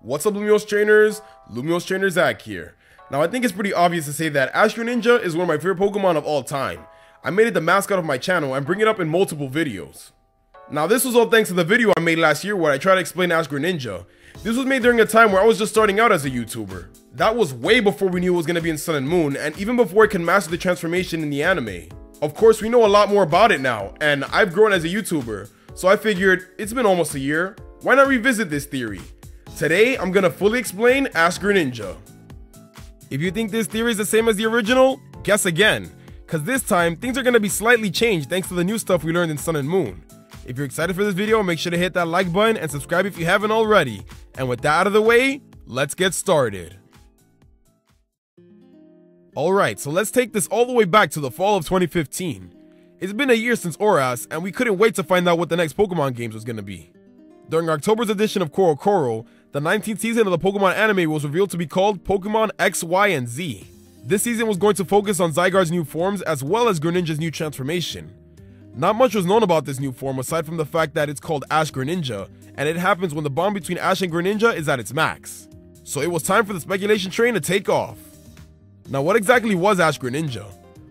What's up, Lumiose trainers? Lumiose trainer Zach here. Now, I think it's pretty obvious to say that Ash-Greninja is one of my favorite Pokemon of all time. I made it the mascot of my channel and bring it up in multiple videos. Now, this was all thanks to the video I made last year where I tried to explain Ash-Greninja. This was made during a time where I was just starting out as a YouTuber. That was way before we knew it was going to be in Sun and Moon, and even before it can master the transformation in the anime. Of course, we know a lot more about it now, and I've grown as a YouTuber, so I figured it's been almost a year, why not revisit this theory? Today, I'm gonna fully explain Ash-Greninja. If you think this theory is the same as the original, guess again, cause this time, things are gonna be slightly changed thanks to the new stuff we learned in Sun and Moon. If you're excited for this video, make sure to hit that like button and subscribe if you haven't already. And with that out of the way, let's get started. Alright, so let's take this all the way back to the fall of 2015. It's been a year since ORAS, and we couldn't wait to find out what the next Pokemon games was gonna be. During October's edition of CoroCoro, the 19th season of the Pokemon anime was revealed to be called Pokemon XY&Z. This season was going to focus on Zygarde's new forms as well as Greninja's new transformation. Not much was known about this new form aside from the fact that it's called Ash-Greninja, and it happens when the bond between Ash and Greninja is at its max. So it was time for the speculation train to take off. Now, what exactly was Ash-Greninja?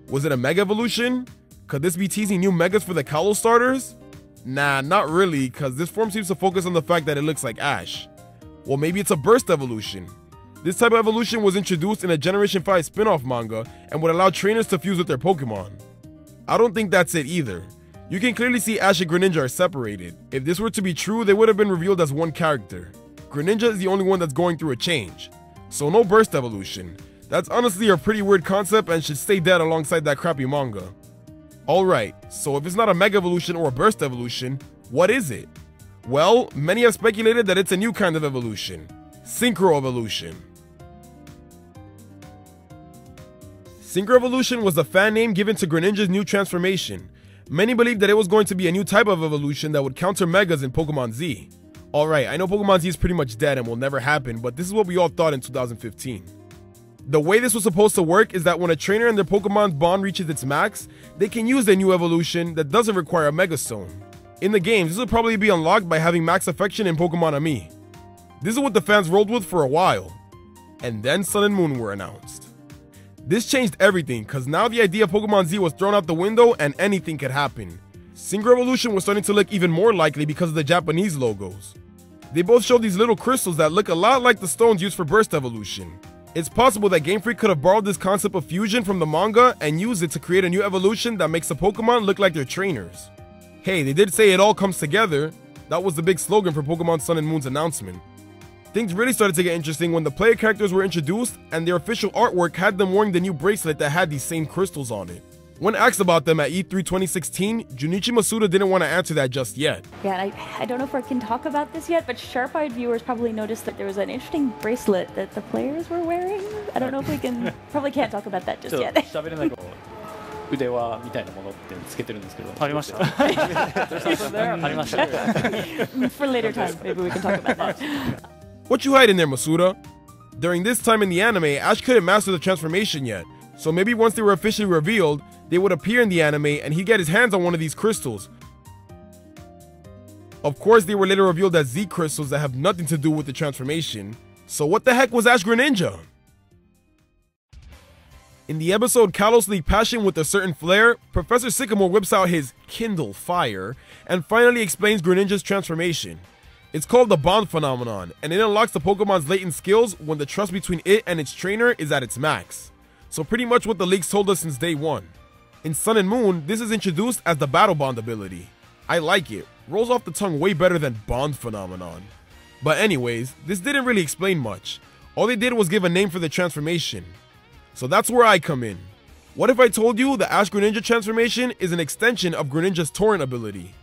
Was it a Mega Evolution? Could this be teasing new Megas for the Kalos starters? Nah, not really, cause this form seems to focus on the fact that it looks like Ash. Well, maybe it's a Burst Evolution. This type of evolution was introduced in a Generation 5 spin-off manga and would allow trainers to fuse with their Pokemon. I don't think that's it either. You can clearly see Ash and Greninja are separated. If this were to be true, they would have been revealed as one character. Greninja is the only one that's going through a change. So no Burst Evolution. That's honestly a pretty weird concept and should stay dead alongside that crappy manga. Alright, so if it's not a Mega Evolution or a Burst Evolution, what is it? Well, many have speculated that it's a new kind of evolution, Synchro Evolution. Synchro Evolution was the fan name given to Greninja's new transformation. Many believed that it was going to be a new type of evolution that would counter Megas in Pokemon Z. Alright, I know Pokemon Z is pretty much dead and will never happen, but this is what we all thought in 2015. The way this was supposed to work is that when a trainer and their Pokemon's bond reaches its max, they can use their new evolution that doesn't require a Mega Stone. In the games, this will probably be unlocked by having max affection in Pokemon Ami. This is what the fans rolled with for a while. And then Sun and Moon were announced. This changed everything, cause now the idea of Pokemon Z was thrown out the window and anything could happen. Synchro Evolution was starting to look even more likely because of the Japanese logos. They both showed these little crystals that look a lot like the stones used for Burst Evolution. It's possible that Game Freak could have borrowed this concept of fusion from the manga and used it to create a new evolution that makes the Pokemon look like their trainers. Hey, they did say it all comes together. That was the big slogan for Pokemon Sun and Moon's announcement. Things really started to get interesting when the player characters were introduced and their official artwork had them wearing the new bracelet that had these same crystals on it. When asked about them at E3 2016, Junichi Masuda didn't want to answer that just yet. Yeah, I don't know if I can talk about this yet, but sharp-eyed viewers probably noticed that there was an interesting bracelet that the players were wearing. I don't know if we can, probably can't talk about that just yet. 腕輪みたいなものってつけてるんですけど。ありました。ありました。 For later time, maybe we can talk about that. What you hiding there, Masuda? During this time in the anime, Ash couldn't master the transformation yet, so maybe once they were officially revealed, they would appear in the anime and he'd get his hands on one of these crystals. Of course, they were later revealed as Z crystals that have nothing to do with the transformation. So what the heck was Ash-Greninja? In the episode Kalos League Passion with a Certain Flair, Professor Sycamore whips out his Kindle Fire and finally explains Greninja's transformation. It's called the Bond Phenomenon, and it unlocks the Pokemon's latent skills when the trust between it and its trainer is at its max. So pretty much what the leaks told us since day one. In Sun and Moon, this is introduced as the Battle Bond ability. I like it, rolls off the tongue way better than Bond Phenomenon. But anyways, this didn't really explain much. All they did was give a name for the transformation. So that's where I come in. What if I told you the Ash-Greninja transformation is an extension of Greninja's Torrent ability?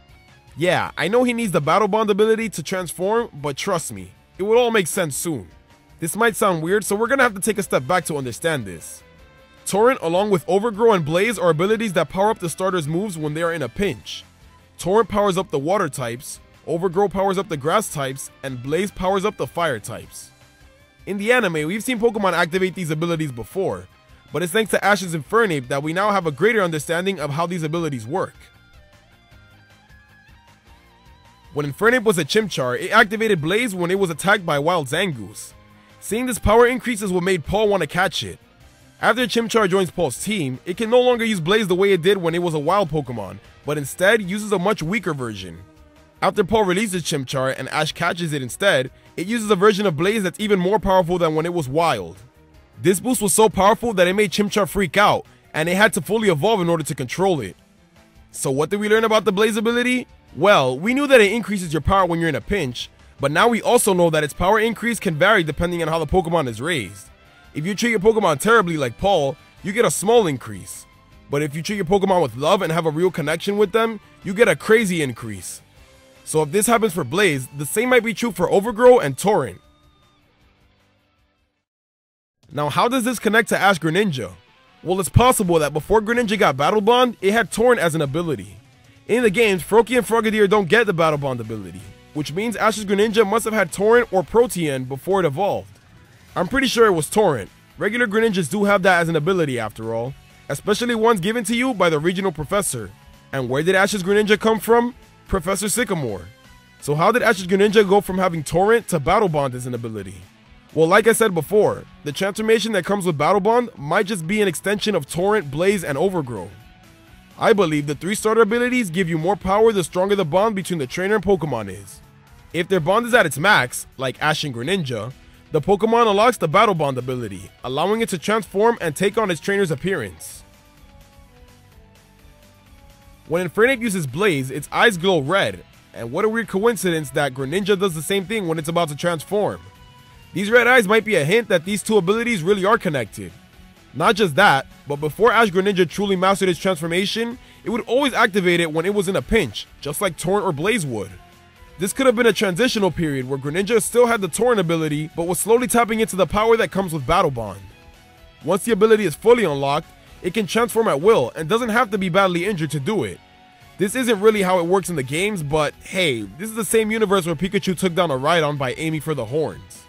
Yeah, I know he needs the Battle Bond ability to transform, but trust me, it will all make sense soon. This might sound weird, so we're gonna have to take a step back to understand this. Torrent along with Overgrow and Blaze are abilities that power up the starter's moves when they are in a pinch. Torrent powers up the water types, Overgrow powers up the grass types, and Blaze powers up the fire types. In the anime, we've seen Pokemon activate these abilities before, but it's thanks to Ash's Infernape that we now have a greater understanding of how these abilities work. When Infernape was a Chimchar, it activated Blaze when it was attacked by a wild Zangoose. Seeing this power increase is what made Paul want to catch it. After Chimchar joins Paul's team, it can no longer use Blaze the way it did when it was a wild Pokemon, but instead uses a much weaker version. After Paul releases Chimchar and Ash catches it instead, it uses a version of Blaze that's even more powerful than when it was wild. This boost was so powerful that it made Chimchar freak out, and it had to fully evolve in order to control it. So what did we learn about the Blaze ability? Well, we knew that it increases your power when you're in a pinch, but now we also know that its power increase can vary depending on how the Pokemon is raised. If you treat your Pokemon terribly like Paul, you get a small increase. But if you treat your Pokemon with love and have a real connection with them, you get a crazy increase. So if this happens for Blaze, the same might be true for Overgrow and Torrent. Now how does this connect to Ash-Greninja? Well, it's possible that before Greninja got Battle Bond, it had Torrent as an ability. In the games, Froakie and Frogadier don't get the Battle Bond ability, which means Ash's Greninja must have had Torrent or Protean before it evolved. I'm pretty sure it was Torrent. Regular Greninjas do have that as an ability after all, especially ones given to you by the regional professor. And where did Ash's Greninja come from? Professor Sycamore. So how did Ash's Greninja go from having Torrent to Battle Bond as an ability? Well, like I said before, the transformation that comes with Battle Bond might just be an extension of Torrent, Blaze, and Overgrow. I believe the 3 starter abilities give you more power the stronger the bond between the trainer and Pokemon is. If their bond is at its max, like Ash and Greninja, the Pokemon unlocks the Battle Bond ability, allowing it to transform and take on its trainer's appearance. When Infernape uses Blaze, its eyes glow red, and what a weird coincidence that Greninja does the same thing when it's about to transform. These red eyes might be a hint that these two abilities really are connected. Not just that, but before Ash-Greninja truly mastered its transformation, it would always activate it when it was in a pinch, just like Torrent or Blaze would. This could have been a transitional period where Greninja still had the Torrent ability, but was slowly tapping into the power that comes with Battle Bond. Once the ability is fully unlocked, it can transform at will and doesn't have to be badly injured to do it. This isn't really how it works in the games, but hey, this is the same universe where Pikachu took down a Rhydon by aiming for the horns.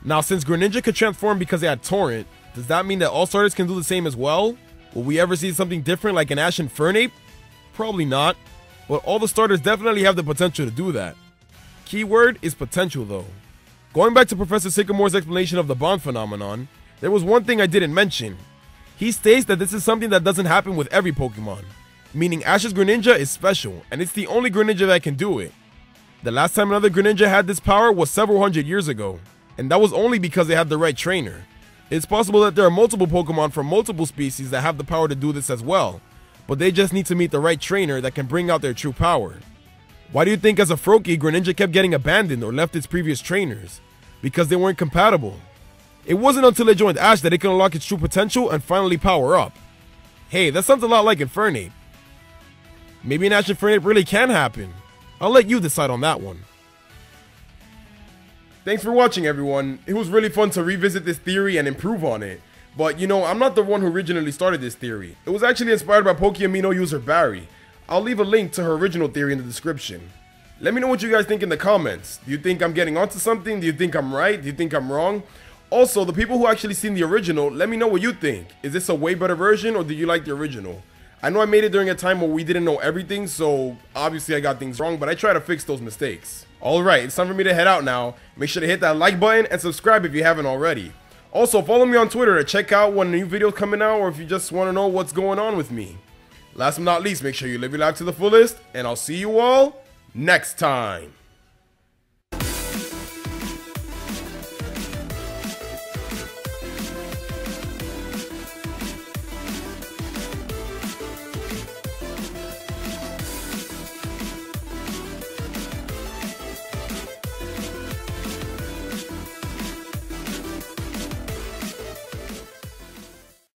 Now, since Greninja could transform because it had Torrent, does that mean that all starters can do the same as well? Will we ever see something different like an Ash-Infernape? Probably not, but all the starters definitely have the potential to do that. Keyword is potential though. Going back to Professor Sycamore's explanation of the bond phenomenon, there was one thing I didn't mention. He states that this is something that doesn't happen with every Pokemon, meaning Ash's Greninja is special, and it's the only Greninja that can do it. The last time another Greninja had this power was several hundred years ago, and that was only because they had the right trainer. It's possible that there are multiple Pokemon from multiple species that have the power to do this as well, but they just need to meet the right trainer that can bring out their true power. Why do you think as a Froakie, Greninja kept getting abandoned or left its previous trainers? Because they weren't compatible. It wasn't until it joined Ash that it can unlock its true potential and finally power up. Hey, that sounds a lot like Infernape. Maybe an Ash-Infernape really can happen. I'll let you decide on that one. Thanks for watching, everyone. It was really fun to revisit this theory and improve on it. But you know, I'm not the one who originally started this theory. It was actually inspired by Pokeamino user Barry. I'll leave a link to her original theory in the description. Let me know what you guys think in the comments. Do you think I'm getting onto something? Do you think I'm right? Do you think I'm wrong? Also, the people who actually seen the original, let me know what you think. Is this a way better version or do you like the original? I know I made it during a time where we didn't know everything, so obviously I got things wrong, but I try to fix those mistakes. Alright, it's time for me to head out now. Make sure to hit that like button and subscribe if you haven't already. Also, follow me on Twitter to check out when a new video is coming out or if you just want to know what's going on with me. Last but not least, make sure you live your life to the fullest, and I'll see you all next time.